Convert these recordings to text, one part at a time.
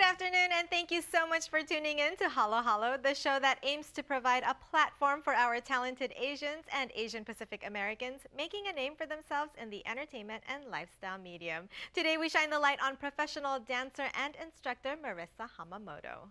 afternoon, and thank you so much for tuning in to Halo Halo, the show that aims to provide a platform for our talented Asians and Asian Pacific Americans making a name for themselves in the entertainment and lifestyle medium. Today we shine the light on professional dancer and instructor Marisa Hamamoto.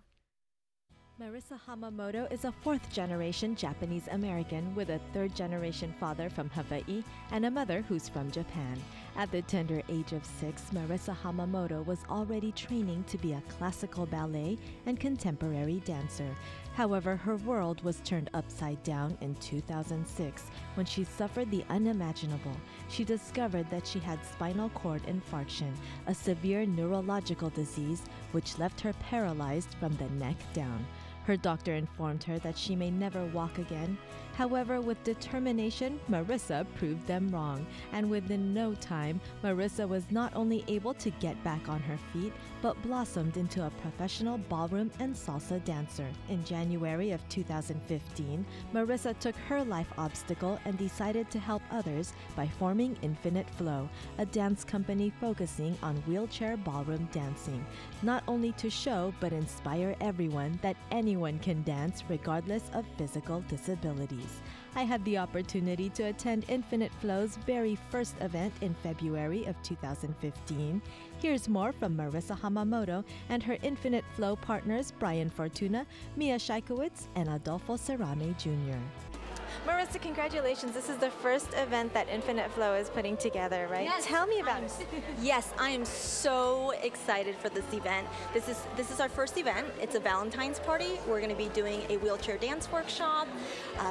Marisa Hamamoto is a fourth-generation Japanese American with a third-generation father from Hawaii and a mother who's from Japan. At the tender age of 6, Marisa Hamamoto was already training to be a classical ballet and contemporary dancer. However, her world was turned upside down in 2006 when she suffered the unimaginable. She discovered that she had spinal cord infarction, a severe neurological disease which left her paralyzed from the neck down. Her doctor informed her that she may never walk again. However, with determination, Marisa proved them wrong, and within no time, Marisa was not only able to get back on her feet, but blossomed into a professional ballroom and salsa dancer. In January of 2015, Marisa took her life obstacle and decided to help others by forming Infinite Flow, a dance company focusing on wheelchair ballroom dancing, not only to show but inspire everyone that anyone can dance regardless of physical disabilities. I had the opportunity to attend Infinite Flow's very first event in February of 2015. Here's more from Marisa Hamamoto and her Infinite Flow partners Brian Fortuna, Mia Schaikewitz, and Adelfo Cerame Jr. Marisa, congratulations. This is the first event that Infinite Flow is putting together, right? Yes. Tell me about it. Yes, I am so excited for this event. This is our first event. It's a Valentine's party. We're going to be doing a wheelchair dance workshop.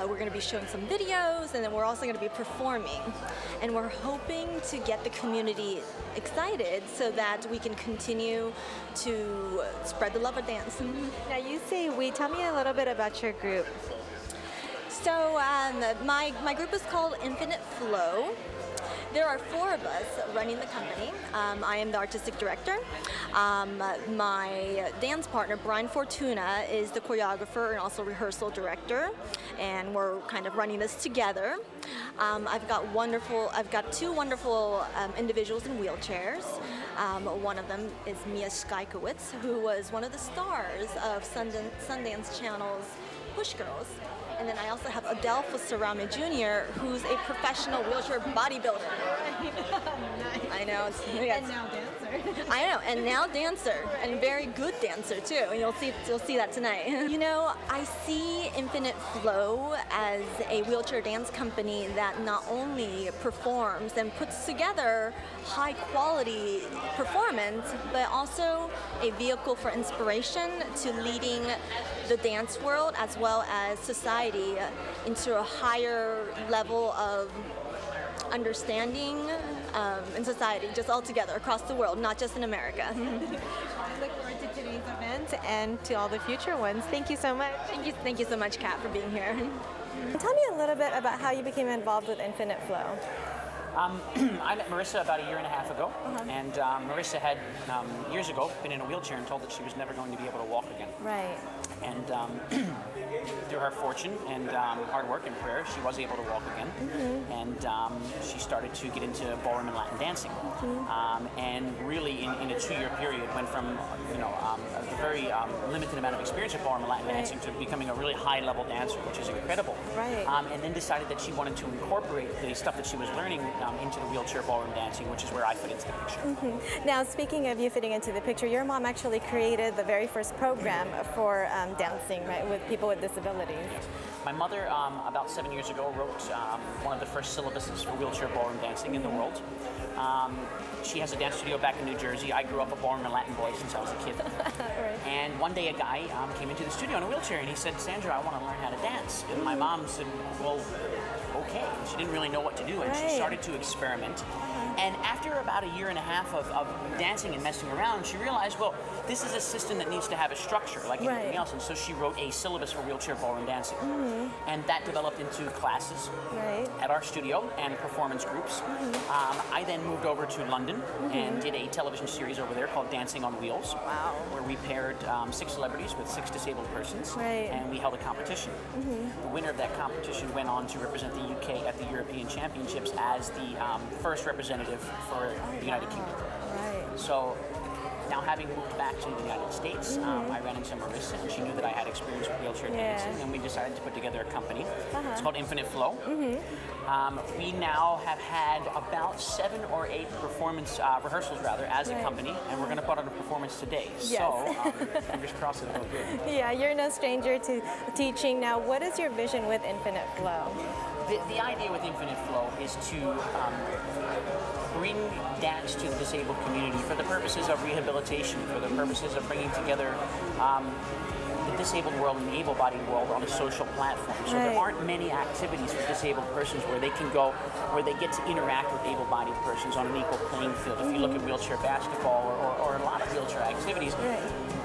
We're going to be showing some videos, and then we're also going to be performing. And we're hoping to get the community excited so that we can continue to spread the love of dance. Now you say we. Tell me a little bit about your group. So my group is called Infinite Flow. There are 4 of us running the company. I am the artistic director. My dance partner, Brian Fortuna, is the choreographer and also rehearsal director, and we're kind of running this together. I've got 2 wonderful individuals in wheelchairs. One of them is Mia Schaikewitz, who was one of the stars of Sundance Channel's Push Girls. And then I also have Adelfo Cerame Jr., who's a professional wheelchair bodybuilder. Nice. I know. And now dancer. I know, and now dancer, and very good dancer too. And you'll see that tonight. You know, I see Infinite Flow as a wheelchair dance company that not only performs and puts together high quality performance, but also a vehicle for inspiration to leading the dance world as well as society into a higher level of understanding in society, just all together across the world, not just in America. I look forward to today's event and to all the future ones. Thank you so much. Thank you so much, Kat, for being here. Tell me a little bit about how you became involved with Infinite Flow. I met Marisa about a year and a half ago, and Marisa had years ago been in a wheelchair and told that she was never going to be able to walk again. Right. And through her fortune and hard work and prayer, she was able to walk again. And she started to get into ballroom and Latin dancing. And really, in a 2-year period, went from a very limited amount of experience with ballroom and Latin dancing to becoming a really high-level dancer, which is incredible. Right. And then decided that she wanted to incorporate the stuff that she was learning into the wheelchair ballroom dancing, which is where I fit into the picture. Now, speaking of you fitting into the picture, your mom actually created the very first program for dancing, right, with people with disabilities. My mother, about 7 years ago, wrote one of the first syllabuses for wheelchair ballroom dancing in the world. She has a dance studio back in New Jersey. I grew up a ballroom and Latin boy since I was a kid. Right. And one day a guy came into the studio in a wheelchair and he said, "Sandra, I want to learn how to dance." And my mom said, "Well, okay." She didn't really know what to do, and she started to experiment. And after about a year and a half of dancing and messing around, she realized, well, this is a system that needs to have a structure like anything else. And so she wrote a syllabus for wheelchair ballroom dancing. And that developed into classes at our studio and performance groups. I then moved over to London and did a television series over there called Dancing on Wheels, where we paired 6 celebrities with 6 disabled persons, and we held a competition. The winner of that competition went on to represent the UK at the European Championships as the first representative for the United Kingdom. So now having moved back to the United States, I ran into Marisa, and she knew that I had experience with wheelchair dancing, and we decided to put together a company. It's called Infinite Flow. We now have had about 7 or 8 performance rehearsals as a company, and we're going to put on a performance today. Yes. So fingers crossed it'll go good. Yeah, you're no stranger to teaching. Now, what is your vision with Infinite Flow? The idea with Infinite Flow is to bring dance to the disabled community for the purposes of rehabilitation, for the purposes of bringing together the disabled world and the able-bodied world on a social platform. So there aren't many activities for disabled persons where they can go, where they get to interact with able-bodied persons on an equal playing field. If you look at wheelchair basketball or a lot of wheelchair activities,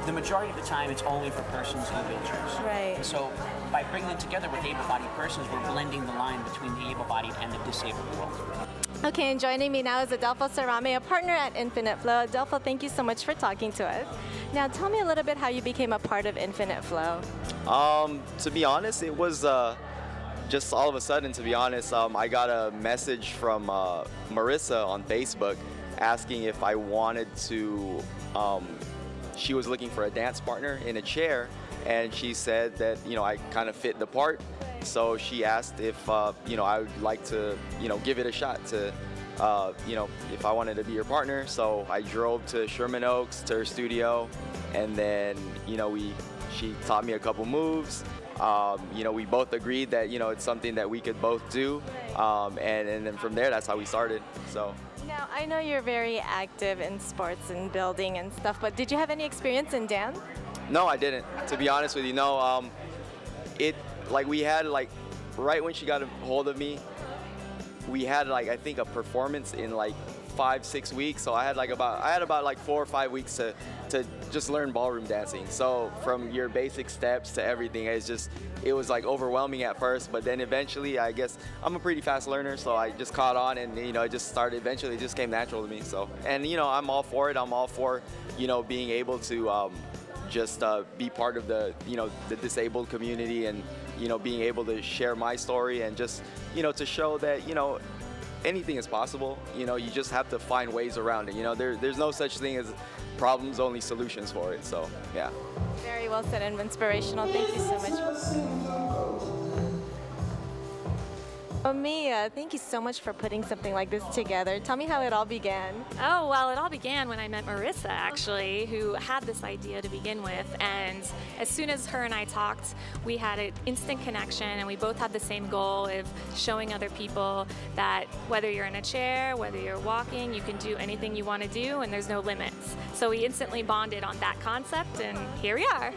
the majority of the time it's only for persons in wheelchairs. Right. So by bringing them together with able-bodied persons, we're blending the line between the able-bodied and the disabled world. Okay, and joining me now is Adelfo Cerame, a partner at Infinite Flow. Adelfo, thank you so much for talking to us. Now, tell me a little bit how you became a part of Infinite Flow. To be honest, it was just all of a sudden, to be honest. I got a message from Marisa on Facebook asking if I wanted to, she was looking for a dance partner in a chair, and she said that, you know, I kind of fit the part. So she asked if, you know, I would like to, you know, give it a shot to, you know, if I wanted to be your partner. So I drove to Sherman Oaks to her studio, and then, you know, she taught me a couple moves. You know, we both agreed that, you know, it's something that we could both do. And then from there, that's how we started. So. Now, I know you're very active in sports and building and stuff, but did you have any experience in dance? No, I didn't. To be honest with you, no. We had, like, right when she got a hold of me, we had, like, I think a performance in, like, 5-6 weeks. So I had about like 4 or 5 weeks to just learn ballroom dancing. So from your basic steps to everything, it was like overwhelming at first, but then eventually, I guess I'm a pretty fast learner, so I just caught on, and, you know, it just started, eventually it just came natural to me. So, and, you know, I'm all for it. I'm all for, you know, being able to just be part of the, you know, the disabled community, and, you know, being able to share my story, and just, you know, to show that, you know, anything is possible. You know, you just have to find ways around it. You know, there's no such thing as problems, only solutions for it. So, yeah. Very well said and inspirational. Thank you so much. Mia, thank you so much for putting something like this together. Tell me how it all began. Oh, well, it all began when I met Marisa, actually, who had this idea to begin with. And as soon as her and I talked, we had an instant connection, and we both had the same goal of showing other people that whether you're in a chair, whether you're walking, you can do anything you want to do, and there's no limits. So we instantly bonded on that concept, and here we are.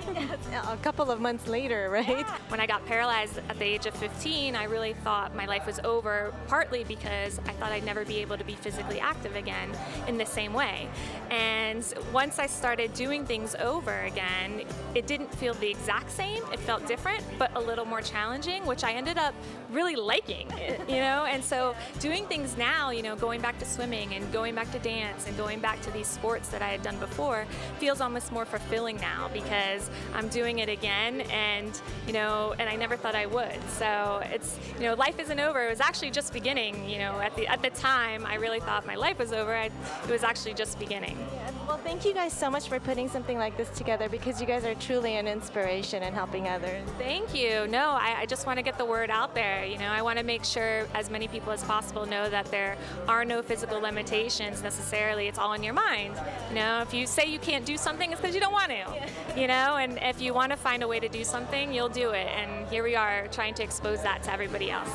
A couple of months later, right? Yeah. When I got paralyzed at the age of 15, I really thought my life was over, partly because I thought I'd never be able to be physically active again in the same way. And once I started doing things over again, it didn't feel the exact same. It felt different, but a little more challenging, which I ended up really liking, you know? And so doing things now, you know, going back to swimming and going back to dance and going back to these sports that I had done before feels almost more fulfilling now, because I'm doing it again, and, you know, and I never thought I would. So it's, you know, life isn't over. It was actually just beginning. You know, at the time, I really thought my life was over. It was actually just beginning. Yeah. Well, thank you guys so much for putting something like this together, because you guys are truly an inspiration and helping others. Thank you. No, I just want to get the word out there. You know, I want to make sure as many people as possible know that there are no physical limitations necessarily. It's all in your mind. You know, if you say you can't do something, it's because you don't want to. Yeah. You know, and if you want to find a way to do something, you'll do it. And here we are trying to expose that to everybody else.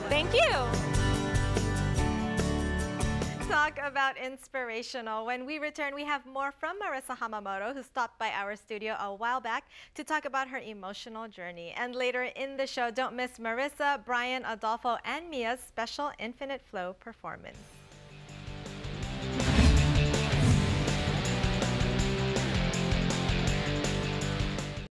Thank you. Talk about inspirational. When we return, we have more from Marisa Hamamoto, who stopped by our studio a while back to talk about her emotional journey. And later in the show, don't miss Marisa, Brian, Adelfo, and Mia's special Infinite Flow performance.